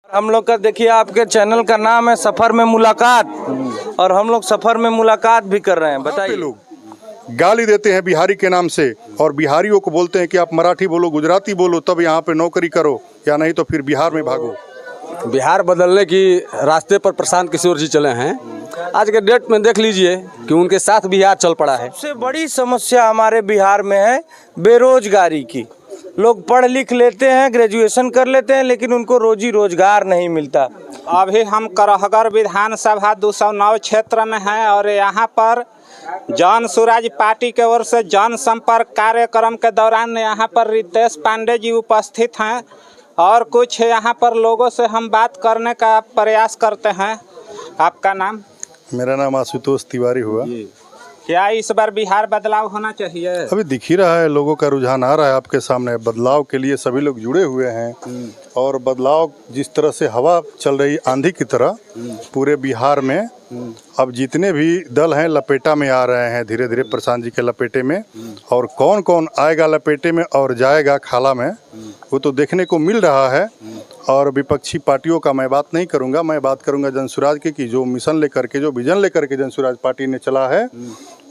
हम लोग का देखिए, आपके चैनल का नाम है सफर में मुलाकात, और हम लोग सफर में मुलाकात भी कर रहे हैं। बताइए। लोग गाली देते हैं बिहारी के नाम से, और बिहारियों को बोलते हैं कि आप मराठी बोलो, गुजराती बोलो, तब यहाँ पे नौकरी करो, या नहीं तो फिर बिहार में भागो। बिहार बदलने की रास्ते पर प्रशांत किशोर जी चले हैं। आज के डेट में देख लीजिए कि उनके साथ बिहार चल पड़ा है। सबसे बड़ी समस्या हमारे बिहार में है बेरोजगारी की। लोग पढ़ लिख लेते हैं, ग्रेजुएशन कर लेते हैं, लेकिन उनको रोजी रोजगार नहीं मिलता। अभी हम करहगर विधानसभा 209 क्षेत्र में हैं और यहाँ पर जन सुराज पार्टी के ओर से जनसंपर्क कार्यक्रम के दौरान यहाँ पर रितेश पांडे जी उपस्थित हैं और कुछ यहाँ पर लोगों से हम बात करने का प्रयास करते हैं। आपका नाम? मेरा नाम आशुतोष तिवारी हुआ। क्या इस बार बिहार बदलाव होना चाहिए? अभी दिख ही रहा है, लोगों का रुझान आ रहा है आपके सामने। बदलाव के लिए सभी लोग जुड़े हुए हैं, और बदलाव जिस तरह से हवा चल रही आंधी की तरह पूरे बिहार में, अब जितने भी दल हैं लपेटा में आ रहे हैं धीरे धीरे प्रशांत जी के लपेटे में। और कौन कौन आएगा लपेटे में और जाएगा खाला में, वो तो देखने को मिल रहा है। और विपक्षी पार्टियों का मैं बात नहीं करूंगा, मैं बात करूंगा जनसुराज की, कि जो मिशन लेकर के, जो विजन लेकर के जनसुराज पार्टी ने चला है,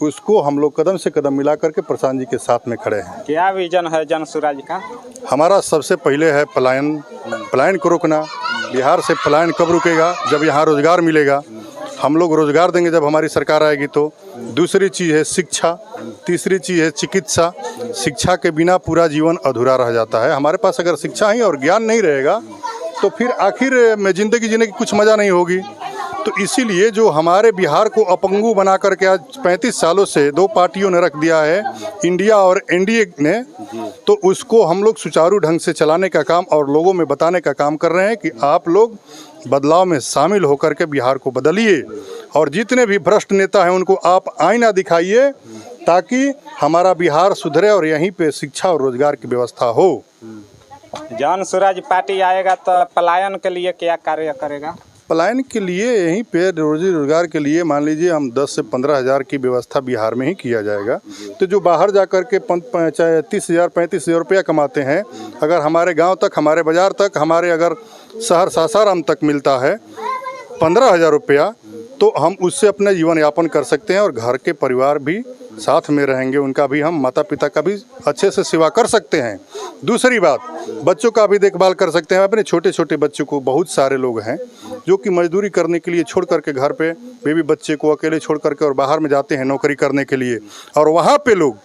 उसको हम लोग कदम से कदम मिला करके प्रशांत जी के साथ में खड़े हैं। क्या विजन है जनसुराज का? हमारा सबसे पहले है पलायन को रोकना। बिहार से पलायन कब रुकेगा? जब यहाँ रोजगार मिलेगा। हम लोग रोजगार देंगे जब हमारी सरकार आएगी तो। दूसरी चीज़ है शिक्षा, तीसरी चीज़ है चिकित्सा। शिक्षा के बिना पूरा जीवन अधूरा रह जाता है। हमारे पास अगर शिक्षा ही और ज्ञान नहीं रहेगा तो फिर आखिर में ज़िंदगी जीने की कुछ मज़ा नहीं होगी। तो इसीलिए जो हमारे बिहार को अपंगु बना करके आज 35 सालों से दो पार्टियों ने रख दिया है, इंडिया और एनडीए ने, तो उसको हम लोग सुचारू ढंग से चलाने का काम और लोगों में बताने का काम कर रहे हैं कि आप लोग बदलाव में शामिल होकर के बिहार को बदलिए, और जितने भी भ्रष्ट नेता हैं उनको आप आईना दिखाइए, ताकि हमारा बिहार सुधरे और यहीं पे शिक्षा और रोजगार की व्यवस्था हो। जन सुराज पार्टी आएगा तो पलायन के लिए क्या कार्य करेगा? पलायन के लिए यहीं पे रोजी रोजगार के लिए मान लीजिए हम 10 से 15 हज़ार की व्यवस्था बिहार में ही किया जाएगा। तो जो बाहर जा कर के 30,000 35,000 रुपया कमाते हैं, अगर हमारे गांव तक, हमारे बाज़ार तक, हमारे अगर शहर सासाराम तक मिलता है 15,000 रुपया, तो हम उससे अपना जीवन यापन कर सकते हैं, और घर के परिवार भी साथ में रहेंगे, उनका भी, हम माता पिता का भी अच्छे से सेवा कर सकते हैं। दूसरी बात, बच्चों का भी देखभाल कर सकते हैं। अपने छोटे छोटे बच्चों को, बहुत सारे लोग हैं जो कि मजदूरी करने के लिए छोड़ करके घर पे बेबी बच्चे को अकेले छोड़ करके और बाहर में जाते हैं नौकरी करने के लिए, और वहाँ पे लोग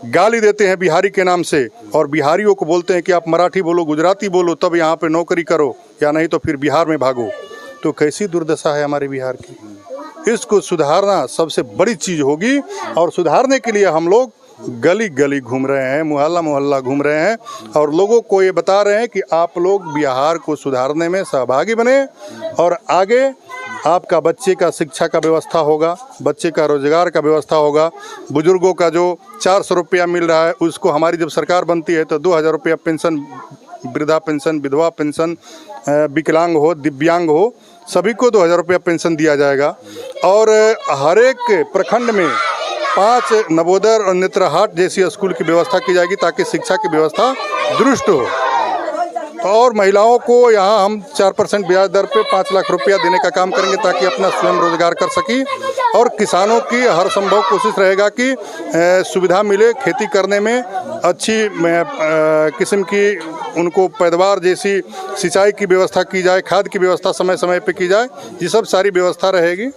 गाली देते हैं बिहारी के नाम से, और बिहारियों को बोलते हैं कि आप मराठी बोलो, गुजराती बोलो, तब यहाँ पे नौकरी करो, या नहीं तो फिर बिहार में भागो। तो कैसी दुर्दशा है हमारे बिहार की। इसको सुधारना सबसे बड़ी चीज़ होगी, और सुधारने के लिए हम लोग गली गली घूम रहे हैं, मोहल्ला मोहल्ला घूम रहे हैं, और लोगों को ये बता रहे हैं कि आप लोग बिहार को सुधारने में सहभागी बने, और आगे आपका बच्चे का शिक्षा का व्यवस्था होगा, बच्चे का रोजगार का व्यवस्था होगा। बुजुर्गों का जो 400 रुपया मिल रहा है, उसको हमारी जब सरकार बनती है तो 2,000 रुपया पेंशन, वृद्धा पेंशन, विधवा पेंशन, विकलांग हो, दिव्यांग हो, सभी को 2,000 रुपया पेंशन दिया जाएगा। और हर एक प्रखंड में 5 नवोदय और नेत्रहाट जैसी स्कूल की व्यवस्था की जाएगी, ताकि शिक्षा की व्यवस्था दुरुस्त हो। और महिलाओं को यहाँ हम 4% ब्याज दर पे 5 लाख रुपया देने का काम करेंगे, ताकि अपना स्वयं रोजगार कर सकी। और किसानों की हर संभव कोशिश रहेगा कि सुविधा मिले खेती करने में, अच्छी किस्म की उनको पैदावार जैसी सिंचाई की व्यवस्था की जाए, खाद की व्यवस्था समय समय पे की जाए, ये सब सारी व्यवस्था रहेगी।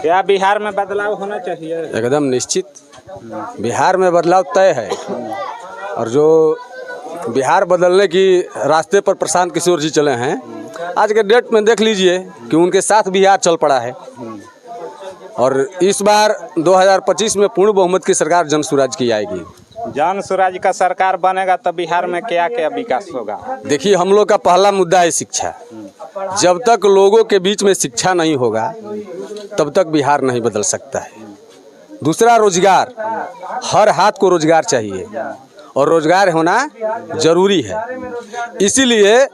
क्या बिहार में बदलाव होना चाहिए? एकदम निश्चित बिहार में बदलाव तय है, और जो बिहार बदलने की रास्ते पर प्रशांत किशोर जी चले हैं। आज के डेट में देख लीजिए कि उनके साथ बिहार चल पड़ा है, और इस बार 2025 में पूर्ण बहुमत की सरकार जनसुराज की आएगी। जन सुराज का सरकार बनेगा तो बिहार में क्या क्या विकास होगा? देखिए, हम लोग का पहला मुद्दा है शिक्षा। जब तक लोगों के बीच में शिक्षा नहीं होगा तब तक बिहार नहीं बदल सकता है। दूसरा, रोजगार। हर हाथ को रोजगार चाहिए, और रोजगार होना जरूरी है। इसीलिए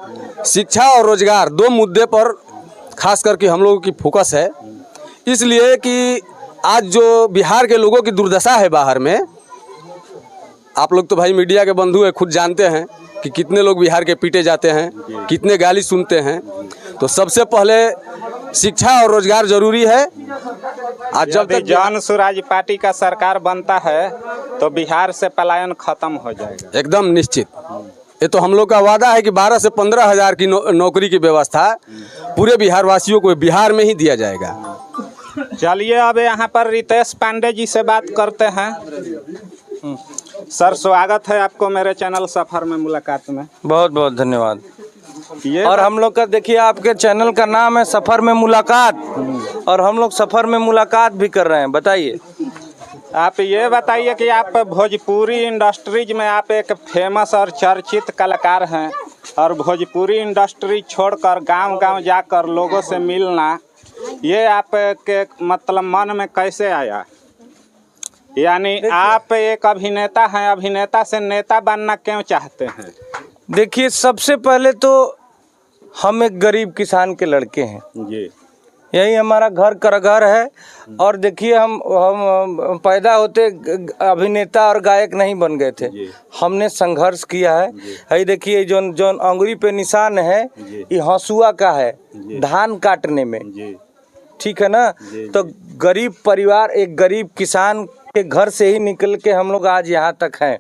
शिक्षा और रोजगार 2 मुद्दे पर खास करके हम लोगों की फोकस है। इसलिए कि आज जो बिहार के लोगों की दुर्दशा है बाहर में, आप लोग तो भाई मीडिया के बंधु हैं, खुद जानते हैं कि कितने लोग बिहार के पीटे जाते हैं, कितने गाली सुनते हैं। तो सबसे पहले शिक्षा और रोजगार जरूरी है। आज जब तक जन स्वराज पार्टी का सरकार बनता है तो बिहार से पलायन खत्म हो जाएगा, एकदम निश्चित। ये तो हम लोग का वादा है कि 12 से 15 हज़ार की नौकरी की व्यवस्था पूरे बिहार वासियों को बिहार में ही दिया जाएगा। चलिए अब यहाँ पर रितेश पांडे जी से बात करते हैं। सर, स्वागत है आपको मेरे चैनल सफर में मुलाकात में। बहुत बहुत धन्यवाद। ये और हम लोग का देखिए, आपके चैनल का नाम है सफर में मुलाकात, और हम लोग सफर में मुलाकात भी कर रहे हैं। बताइए, आप ये बताइए कि आप भोजपुरी इंडस्ट्रीज में आप एक फेमस और चर्चित कलाकार हैं, और भोजपुरी इंडस्ट्री छोड़कर गांव-गांव जाकर लोगों से मिलना, ये आपके मतलब मन में कैसे आया? यानी आप एक अभिनेता हैं, अभिनेता से नेता बनना क्यों चाहते हैं? देखिए, सबसे पहले तो हम एक गरीब किसान के लड़के हैं जी, यही हमारा घर कर है। और देखिए, हम पैदा होते अभिनेता और गायक नहीं बन गए थे, हमने संघर्ष किया है। यही देखिए, जो अंगुरी पे निशान है, ये हंसुआ का है धान काटने में, ठीक है ना। तो गरीब परिवार, एक गरीब किसान के घर से ही निकल के हम लोग आज यहाँ तक हैं।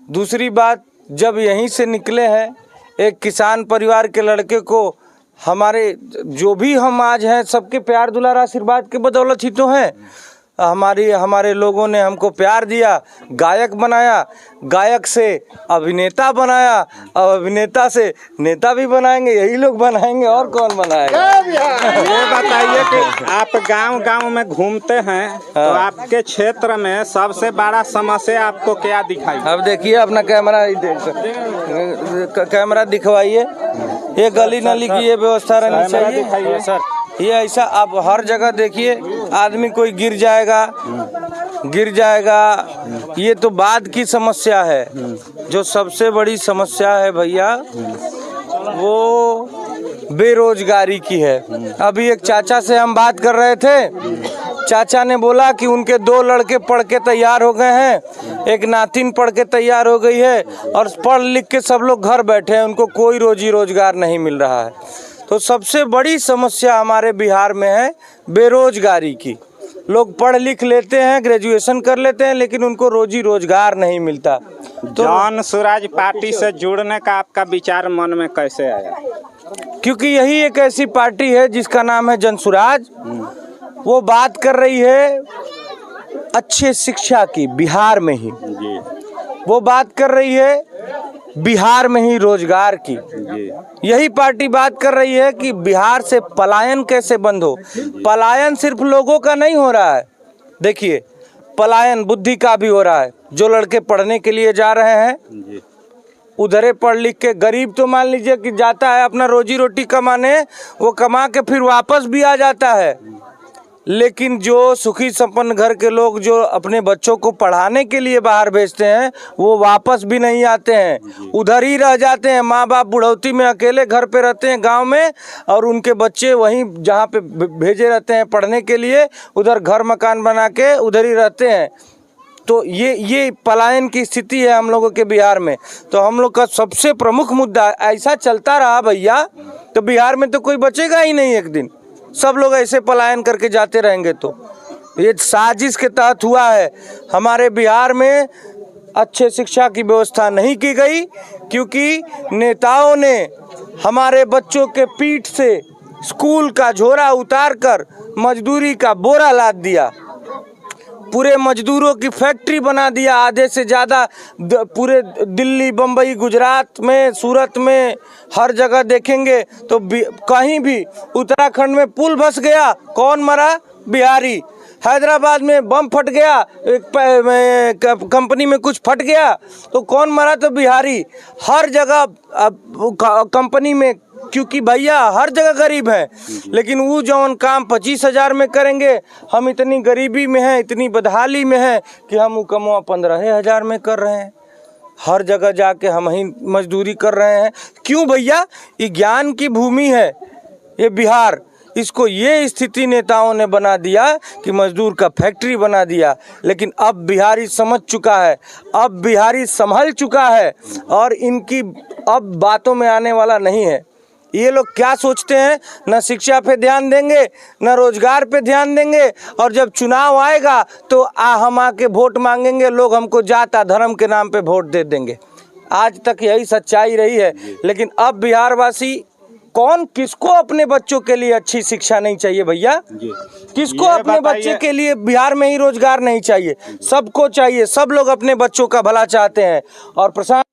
दूसरी बात, जब यहीं से निकले हैं, एक किसान परिवार के लड़के को हमारे जो भी हम आज हैं, सबके प्यार दुलार आशीर्वाद के बदौलत ही तो हैं। हमारे लोगों ने हमको प्यार दिया, गायक बनाया, गायक से अभिनेता बनाया, और अभिनेता से नेता भी बनाएंगे, यही लोग बनाएंगे, और कौन बनाएगा। ये बताइए कि आप गांव-गांव में घूमते हैं, तो आपके क्षेत्र में सबसे बड़ा समस्या आपको क्या दिखाई? अब देखिए, अपना कैमरा दिखवाइए। ये गली नाली की ये व्यवस्था रहनी चाहिए सर। ये ऐसा आप हर जगह देखिए, आदमी कोई गिर जाएगा। ये तो बाद की समस्या है। जो सबसे बड़ी समस्या है भैया, वो बेरोजगारी की है। अभी एक चाचा से हम बात कर रहे थे, चाचा ने बोला कि उनके 2 लड़के पढ़ के तैयार हो गए हैं, एक नातिन पढ़ के तैयार हो गई है, और पढ़ लिख के सब लोग घर बैठे हैं, उनको कोई रोजी रोजगार नहीं मिल रहा है। तो सबसे बड़ी समस्या हमारे बिहार में है बेरोजगारी की। लोग पढ़ लिख लेते हैं, ग्रेजुएशन कर लेते हैं, लेकिन उनको रोजी रोजगार नहीं मिलता। तो जन स्वराज पार्टी से जुड़ने का आपका विचार मन में कैसे आया? क्योंकि यही एक ऐसी पार्टी है जिसका नाम है जन स्वराज। वो बात कर रही है अच्छे शिक्षा की बिहार में ही, वो बात कर रही है बिहार में ही रोजगार की। यही पार्टी बात कर रही है कि बिहार से पलायन कैसे बंद हो। पलायन सिर्फ लोगों का नहीं हो रहा है, देखिए पलायन बुद्धि का भी हो रहा है। जो लड़के पढ़ने के लिए जा रहे हैं, उधरे पढ़ लिख के, गरीब तो मान लीजिए कि जाता है अपना रोजी रोटी कमाने, वो कमा के फिर वापस भी आ जाता है। लेकिन जो सुखी संपन्न घर के लोग जो अपने बच्चों को पढ़ाने के लिए बाहर भेजते हैं, वो वापस भी नहीं आते हैं, उधर ही रह जाते हैं। माँ बाप बुढ़ौती में अकेले घर पे रहते हैं गांव में, और उनके बच्चे वहीं जहाँ पे भेजे रहते हैं पढ़ने के लिए, उधर घर मकान बना के उधर ही रहते हैं। तो ये पलायन की स्थिति है हम लोगों के बिहार में। तो हम लोग का सबसे प्रमुख मुद्दा, ऐसा चलता रहा भैया तो बिहार में तो कोई बचेगा ही नहीं। एक दिन सब लोग ऐसे पलायन करके जाते रहेंगे। तो ये साजिश के तहत हुआ है। हमारे बिहार में अच्छे शिक्षा की व्यवस्था नहीं की गई, क्योंकि नेताओं ने हमारे बच्चों के पीठ से स्कूल का झोरा उतार कर मजदूरी का बोरा लाद दिया। पूरे मजदूरों की फैक्ट्री बना दिया, आधे से ज़्यादा पूरे दिल्ली, बम्बई, गुजरात में, सूरत में, हर जगह देखेंगे तो कहीं भी उत्तराखंड में पुल धंस गया, कौन मरा? बिहारी। हैदराबाद में बम फट गया, एक कंपनी में कुछ फट गया तो कौन मरा? तो बिहारी। हर जगह कंपनी में, क्योंकि भैया हर जगह गरीब है, लेकिन वो जौन काम 25,000 में करेंगे, हम इतनी गरीबी में हैं, इतनी बदहाली में हैं कि हम वो कमवा 15,000 में कर रहे हैं। हर जगह जाके हम ही मजदूरी कर रहे हैं। क्यों भैया? ये ज्ञान की भूमि है ये बिहार। इसको ये स्थिति नेताओं ने बना दिया कि मजदूर का फैक्ट्री बना दिया। लेकिन अब बिहारी समझ चुका है, अब बिहारी संभल चुका है और इनकी अब बातों में आने वाला नहीं है। ये लोग क्या सोचते हैं, न शिक्षा पे ध्यान देंगे न रोजगार पे ध्यान देंगे, और जब चुनाव आएगा तो हम आके वोट मांगेंगे, लोग हमको जात धर्म के नाम पे वोट दे देंगे। आज तक यही सच्चाई रही है। लेकिन अब बिहार वासी कौन किसको अपने बच्चों के लिए अच्छी शिक्षा नहीं चाहिए भैया? किसको अपने बच्चे के लिए बिहार में ही रोजगार नहीं चाहिए? सबको चाहिए, सब लोग अपने बच्चों का भला चाहते हैं। और प्रशासन